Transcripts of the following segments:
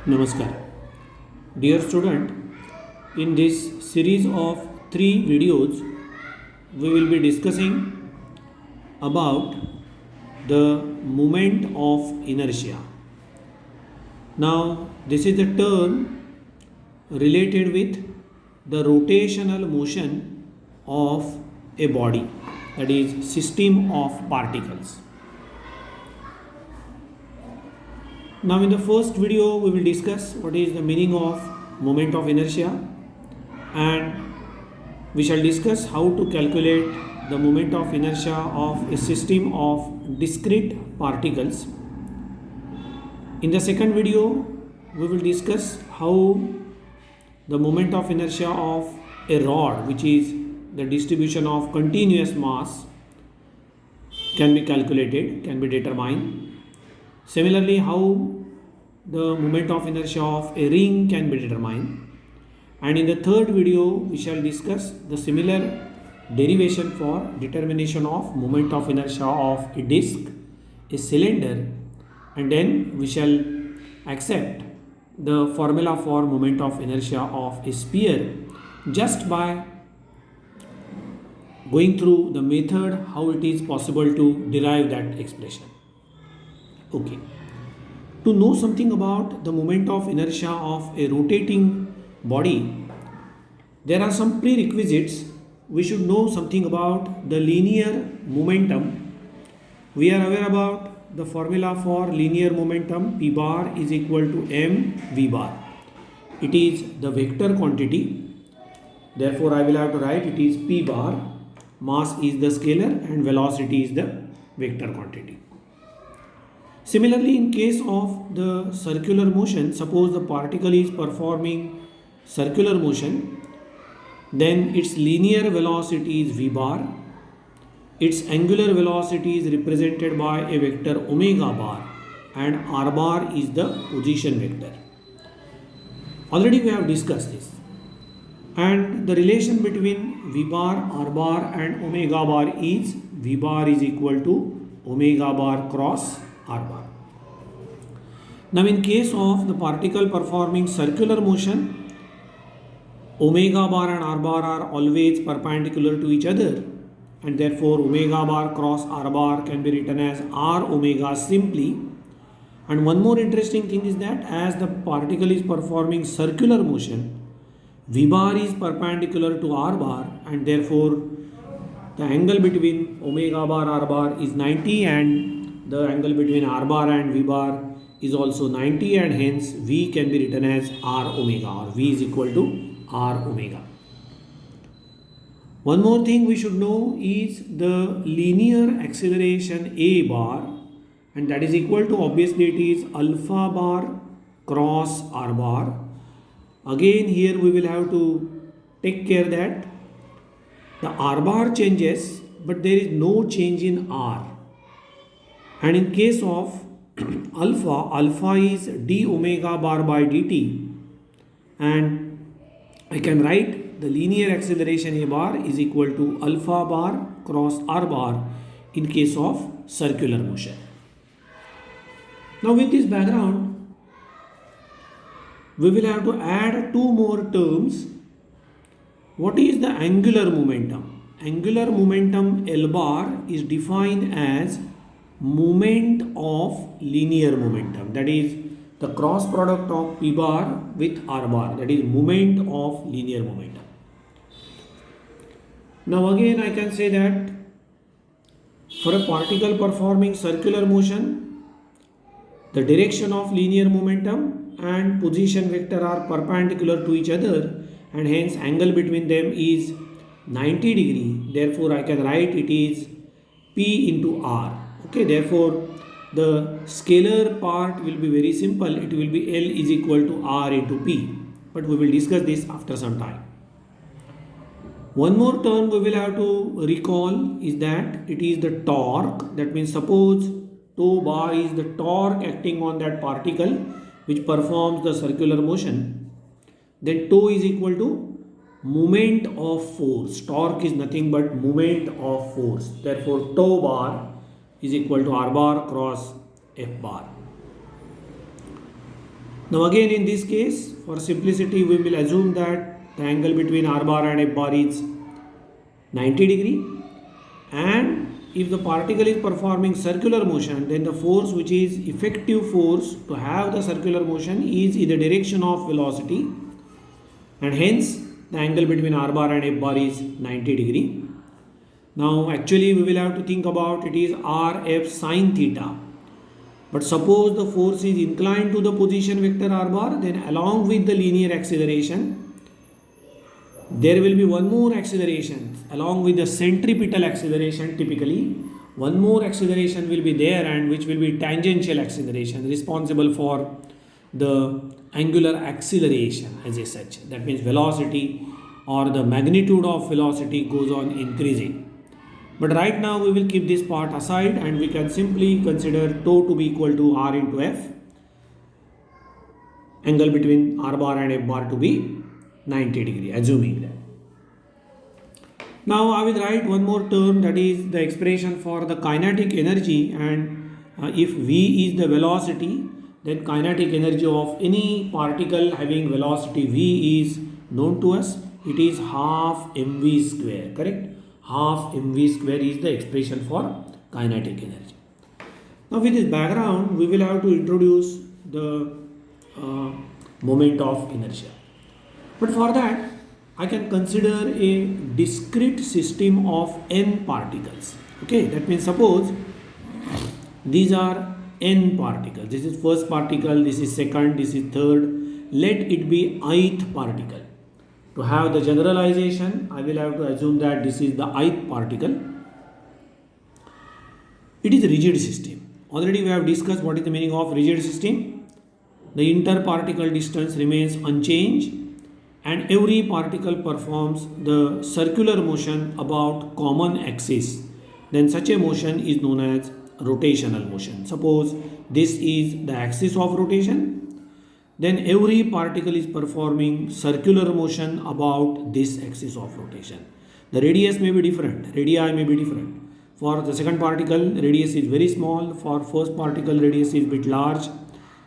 Namaskar. Dear student, in this series of 3 videos, we will be discussing about the moment of inertia. Now, this is the term related with the rotational motion of a body, that is system of particles. Now in the first video we will discuss what is the meaning of moment of inertia, and we shall discuss how to calculate the moment of inertia of a system of discrete particles. In the second video we will discuss how the moment of inertia of a rod, which is the distribution of continuous mass, can be calculated, can be determined. Similarly, how the moment of inertia of a ring can be determined. And in the third video, we shall discuss the similar derivation for determination of moment of inertia of a disc, a cylinder, and then we shall accept the formula for moment of inertia of a sphere just by going through the method how it is possible to derive that expression. Okay. To know something about the moment of inertia of a rotating body, there are some prerequisites. We should know something about the linear momentum. We are aware about the formula for linear momentum. P bar is equal to m v bar. It is the vector quantity. Therefore, I will have to write it is P bar. Mass is the scalar and velocity is the vector quantity. Similarly, in case of the circular motion, suppose the particle is performing circular motion, then its linear velocity is v bar, its angular velocity is represented by a vector omega bar, and r bar is the position vector. Already we have discussed this. And the relation between v bar, r bar and omega bar is v bar is equal to omega bar cross r bar. Now in case of the particle performing circular motion, omega bar and r bar are always perpendicular to each other, and therefore omega bar cross r bar can be written as r omega simply. And one more interesting thing is that as the particle is performing circular motion, v bar is perpendicular to r bar, and therefore the angle between omega bar r bar is 90, and the angle between r bar and v bar is also 90, and hence v can be written as r omega, or v is equal to r omega. One more thing we should know is the linear acceleration a bar, and that is equal to, obviously it is alpha bar cross r bar. Again here we will have to take care that the r bar changes, but there is no change in r. And in case of alpha is d omega bar by dt, and I can write the linear acceleration a bar is equal to alpha bar cross r bar in case of circular motion. Now with this background, we will have to add two more terms. What is the angular momentum? Angular momentum L bar is defined as moment of linear momentum, that is the cross product of P bar with R bar, that is moment of linear momentum. Now again I can say that for a particle performing circular motion, the direction of linear momentum and position vector are perpendicular to each other, and hence angle between them is 90 degree. Therefore I can write it is P into R. Okay, therefore the scalar part will be very simple. It will be L is equal to R into P, but we will discuss this after some time. One more term we will have to recall is that it is the torque. That means suppose tau bar is the torque acting on that particle which performs the circular motion, then tau is equal to moment of force. Torque is nothing but moment of force. Therefore tau bar is equal to r bar cross f bar. Now again in this case, for simplicity, we will assume that the angle between R bar and F bar is 90 degree, and if the particle is performing circular motion, then the force which is effective force to have the circular motion is in the direction of velocity, and hence the angle between R bar and F bar is 90 degree. Now actually we will have to think about it is RF sine theta. But suppose the force is inclined to the position vector R bar, then along with the linear acceleration, there will be one more acceleration along with the centripetal acceleration. Typically one more acceleration will be there, and which will be tangential acceleration, responsible for the angular acceleration as such. That means velocity or the magnitude of velocity goes on increasing. But right now we will keep this part aside, and we can simply consider tau to be equal to R into F, angle between R bar and F bar to be 90 degree, assuming that. Now I will write one more term, that is the expression for the kinetic energy, and if V is the velocity, then kinetic energy of any particle having velocity V is known to us. It is half mv square, correct? Half mv square is the expression for kinetic energy. Now with this background, we will have to introduce the moment of inertia. But for that, I can consider a discrete system of n particles. Okay, that means suppose these are n particles. This is first particle, this is second, this is third. Let it be ith particle. To have the generalization, I will have to assume that this is the ith particle. It is a rigid system. Already we have discussed what is the meaning of rigid system. The interparticle distance remains unchanged, and every particle performs the circular motion about common axis. Then such a motion is known as rotational motion. Suppose this is the axis of rotation, then every particle is performing circular motion about this axis of rotation. The radius may be different, radii may be different. For the second particle, radius is very small. For first particle, radius is bit large.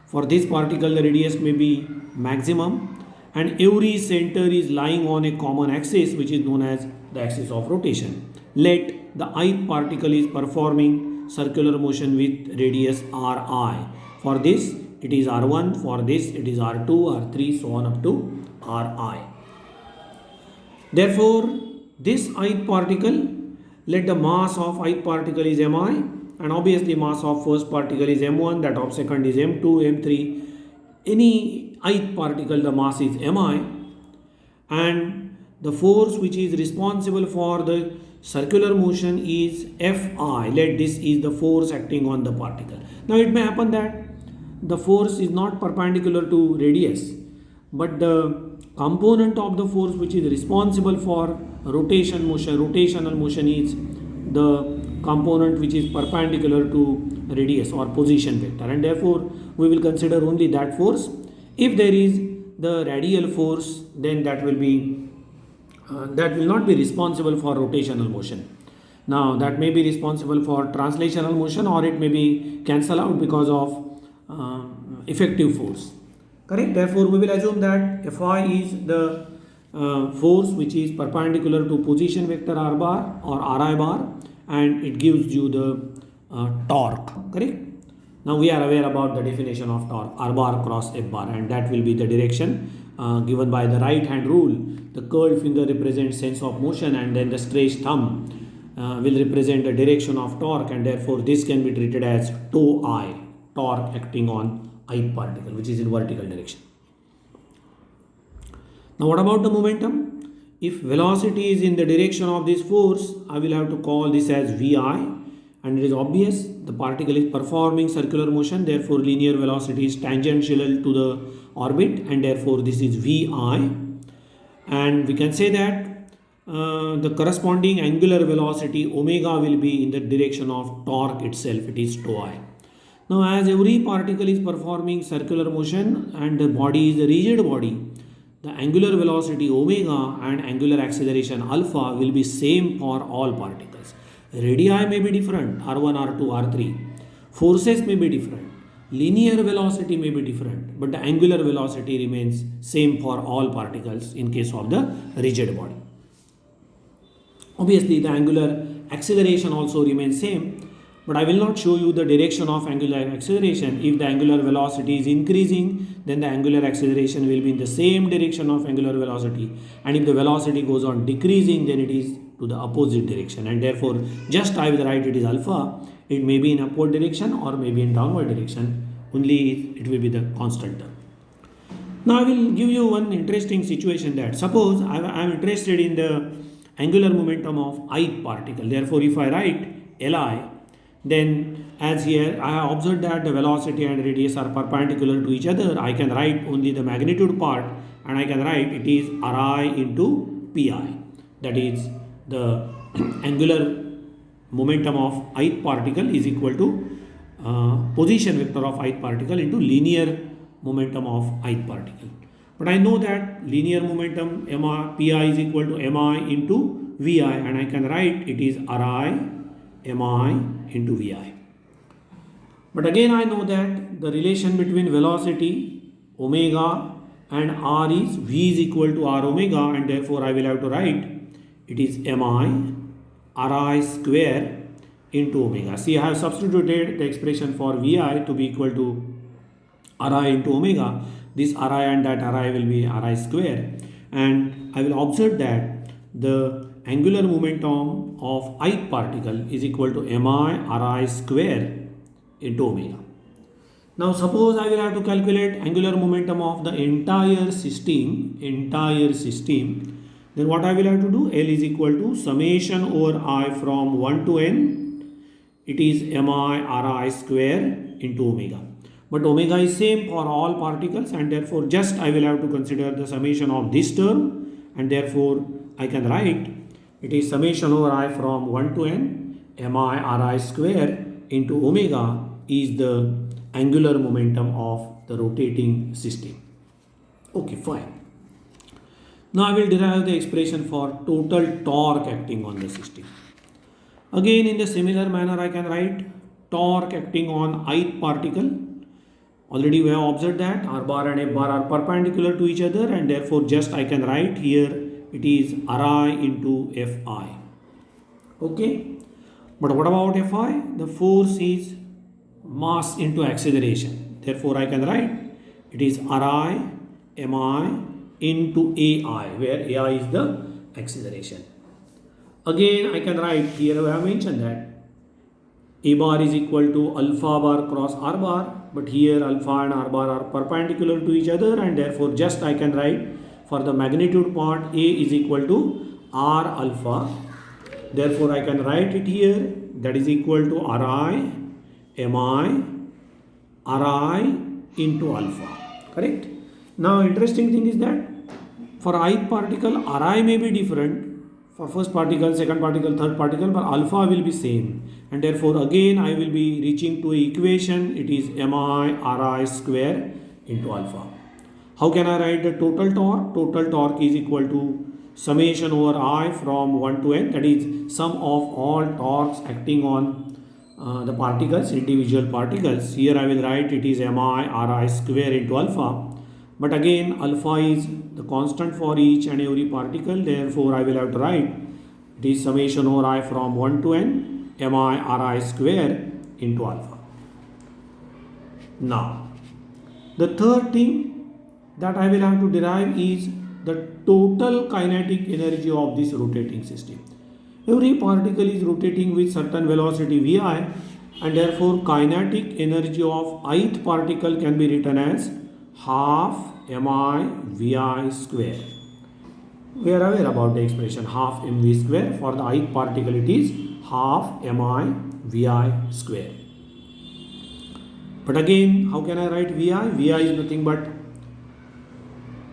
For this particle, the radius may be maximum, and every center is lying on a common axis, which is known as the axis of rotation. Let the ith particle is performing circular motion with radius Ri. For this it is R1, for this it is R2, R3, so on up to Ri. Therefore, this ith particle, let the mass of ith particle is Mi, and obviously mass of first particle is M1, that of second is M2, M3. Any ith particle, the mass is Mi, and the force which is responsible for the circular motion is Fi. Let this is the force acting on the particle. Now it may happen that the force is not perpendicular to radius, but the component of the force which is responsible for rotational motion is the component which is perpendicular to radius or position vector, and therefore we will consider only that force. If there is the radial force, then that will not be responsible for rotational motion. Now that may be responsible for translational motion, or it may be cancel out because of effective force, correct? Therefore we will assume that Fi is the force which is perpendicular to position vector R bar or Ri bar, and it gives you the torque, correct? Now we are aware about the definition of torque, R bar cross F bar, and that will be the direction given by the right hand rule. The curled finger represents sense of motion, and then the stretched thumb will represent the direction of torque, and therefore this can be treated as tau I, torque acting on ith particle, which is in vertical direction. Now what about the momentum? If velocity is in the direction of this force, I will have to call this as Vi, and it is obvious the particle is performing circular motion, therefore linear velocity is tangential to the orbit, and therefore this is Vi, and we can say that the corresponding angular velocity omega will be in the direction of torque itself, it is tau I. Now as every particle is performing circular motion and the body is a rigid body, the angular velocity omega and angular acceleration alpha will be same for all particles. Radii may be different, R1, R2, R3. Forces may be different, Linear velocity may be different, but the angular velocity remains same for all particles in case of the rigid body. Obviously, the angular acceleration also remains same, but I will not show you the direction of angular acceleration. If the angular velocity is increasing, then the angular acceleration will be in the same direction of angular velocity, and if the velocity goes on decreasing, then it is to the opposite direction, and therefore just I will write it is alpha. It may be in upward direction or maybe in downward direction, only it will be the constant term. Now I will give you one interesting situation, that suppose I am interested in the angular momentum of ith particle. Therefore, if I write Li, then as here I have observed that the velocity and radius are perpendicular to each other, I can write only the magnitude part, and I can write it is Ri into Pi. That is the angular momentum of ith particle is equal to position vector of ith particle into linear momentum of ith particle. But I know that linear momentum Pi is equal to Mi into Vi, and I can write it is Ri Mi into Vi. But again I know that the relation between velocity omega and r is V is equal to r omega, and therefore I will have to write it is Mi Ri square into omega. See, I have substituted the expression for Vi to be equal to Ri into omega. This Ri and that Ri will be Ri square, and I will observe that the angular momentum of ith particle is equal to Mi Ri square into omega. Now suppose I will have to calculate angular momentum of the entire system, then what I will have to do? L is equal to summation over I from 1 to n. It is Mi Ri square into omega. But omega is same for all particles, and therefore just I will have to consider the summation of this term, and therefore I can write it is summation over I from 1 to n Mi Ri square into omega is the angular momentum of the rotating system. Okay, fine. Now I will derive the expression for total torque acting on the system. Again, in the similar manner, I can write torque acting on ith particle. Already we have observed that R bar and F bar are perpendicular to each other, and therefore just I can write here it is Ri into Fi. Okay. But what about Fi? The force is mass into acceleration. Therefore I can write it is Ri Mi into Ai, where Ai is the acceleration. Again I can write here, I have mentioned that A bar is equal to alpha bar cross R bar, but here alpha and R bar are perpendicular to each other, and therefore just I can write for the magnitude part A is equal to R alpha. Therefore I can write it here, that is equal to Ri Mi Ri into alpha. Correct? Now interesting thing is that for ith particle Ri may be different for first particle, second particle, third particle, but alpha will be same, and therefore again I will be reaching to an equation. It is Mi Ri square into alpha. How can I write the total torque? Total torque is equal to summation over I from 1 to n, that is sum of all torques acting on the particles, individual particles. Here I will write it is Mi Ri square into alpha. But again alpha is the constant for each and every particle, therefore I will have to write it is summation over I from 1 to n Mi Ri square into alpha. Now the third thing that I will have to derive is the total kinetic energy of this rotating system. Every particle is rotating with certain velocity Vi, and therefore kinetic energy of ith particle can be written as half Mi Vi square. We are aware about the expression half mv square. For the ith particle it is half Mi Vi square. But again, how can I write Vi? Vi is nothing but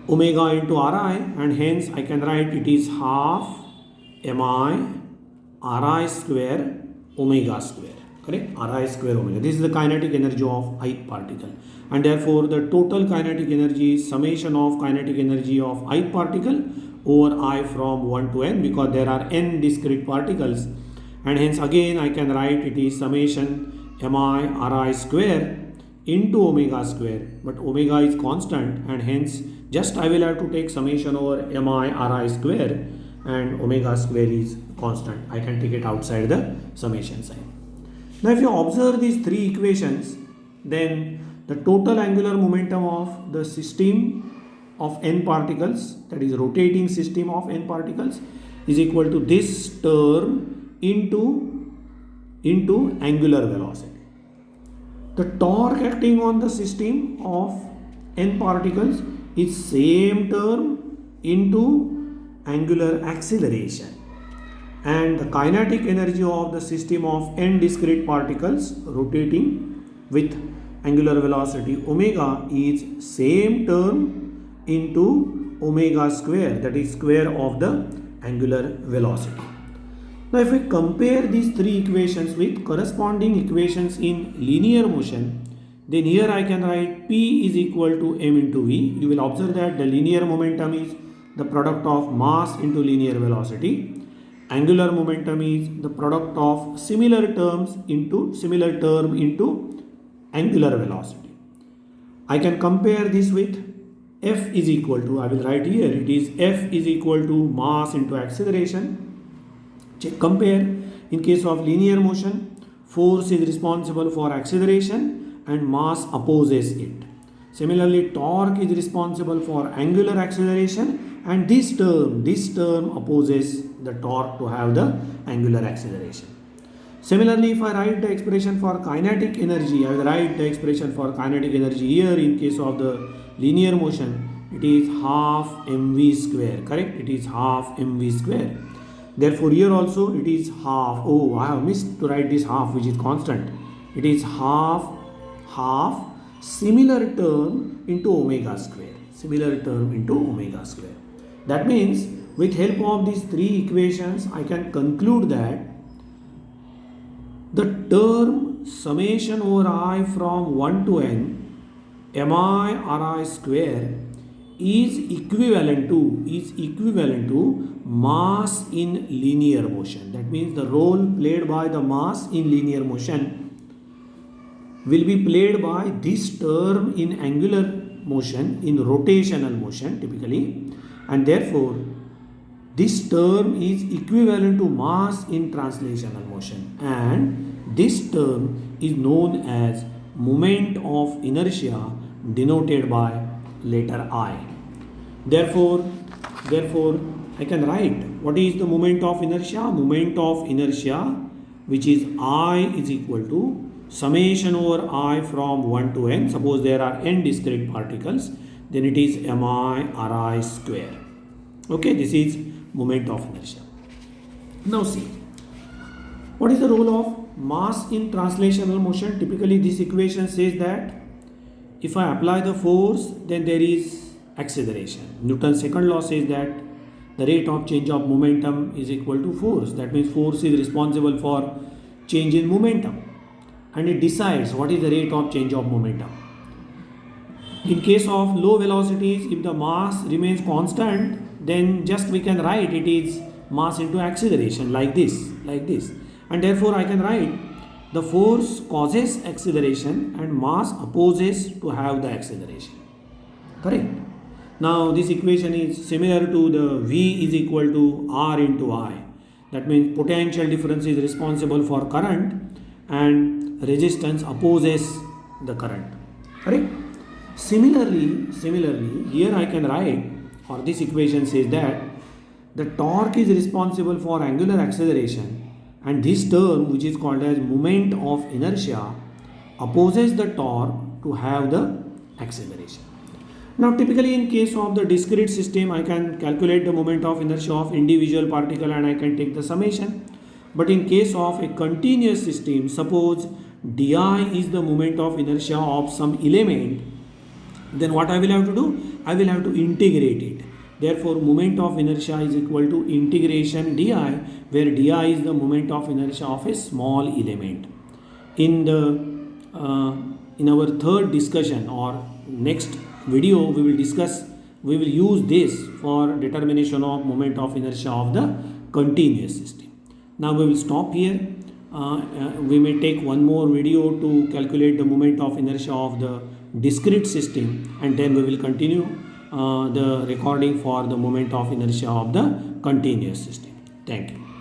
omega into Ri, and hence I can write it is half Mi Ri square omega square. Correct? Ri square omega. This is the kinetic energy of ith particle, and therefore the total kinetic energy is summation of kinetic energy of ith particle over I from 1 to n, because there are n discrete particles, and hence again I can write it is summation Mi Ri square into omega square, but omega is constant, and hence just I will have to take summation over mi ri square, and omega square is constant. I can take it outside the summation sign. Now if you observe these three equations, then the total angular momentum of the system of n particles, that is rotating system of n particles, is equal to this term into angular velocity. The torque acting on the system of n particles is same term into angular acceleration, and the kinetic energy of the system of n discrete particles rotating with angular velocity omega is same term into omega square, that is square of the angular velocity. Now if we compare these three equations with corresponding equations in linear motion, then here I can write P is equal to m into v. You will observe that the linear momentum is the product of mass into linear velocity. Angular momentum is the product of similar term into angular velocity. I can compare this with F is equal to, I will write here, it is F is equal to mass into acceleration. Compare, in case of linear motion, force is responsible for acceleration and mass opposes it. Similarly, torque is responsible for angular acceleration, and this term opposes the torque to have the angular acceleration. Similarly, if I write the expression for kinetic energy, I will write the expression for kinetic energy here. In case of the linear motion, it is half mv square, correct? It is half mv square. Therefore, here also it is half. Oh, I have missed to write this half, which is constant. It is half similar term into omega square. Similar term into omega square. That means with help of these three equations, I can conclude that the term summation over I from 1 to n mi ri square is equivalent to mass in linear motion. That means the role played by the mass in linear motion will be played by this term in angular motion, in rotational motion typically, and therefore this term is equivalent to mass in translational motion, and this term is known as moment of inertia, denoted by letter I. Therefore I can write what is the moment of inertia? Moment of inertia, which is I is equal to summation over I from 1 to n. Suppose there are n discrete particles, then it is mi ri square. Okay, this is moment of inertia. Now see, what is the role of mass in translational motion? Typically this equation says that if I apply the force, then there is acceleration. Newton's second law says that the rate of change of momentum is equal to force. That means force is responsible for change in momentum, and it decides what is the rate of change of momentum. In case of low velocities, if the mass remains constant, then just we can write it is mass into acceleration, like this, and therefore I can write the force causes acceleration and mass opposes to have the acceleration, correct? Now this equation is similar to the V is equal to R into I. That means potential difference is responsible for current and resistance opposes the current, correct? Similarly here I can write, or this equation says that the torque is responsible for angular acceleration, and this term, which is called as moment of inertia, opposes the torque to have the acceleration. Now typically in case of the discrete system, I can calculate the moment of inertia of individual particle and I can take the summation. But in case of a continuous system, suppose di is the moment of inertia of some element, then what I will have to do? I will have to integrate it. Therefore, moment of inertia is equal to integration di, where di is the moment of inertia of a small element. In our third discussion or next video, we will use this for determination of moment of inertia of the continuous system. Now we will stop here. we may take one more video to calculate the moment of inertia of the discrete system, and then we will continue the recording for the moment of inertia of the continuous system. Thank you.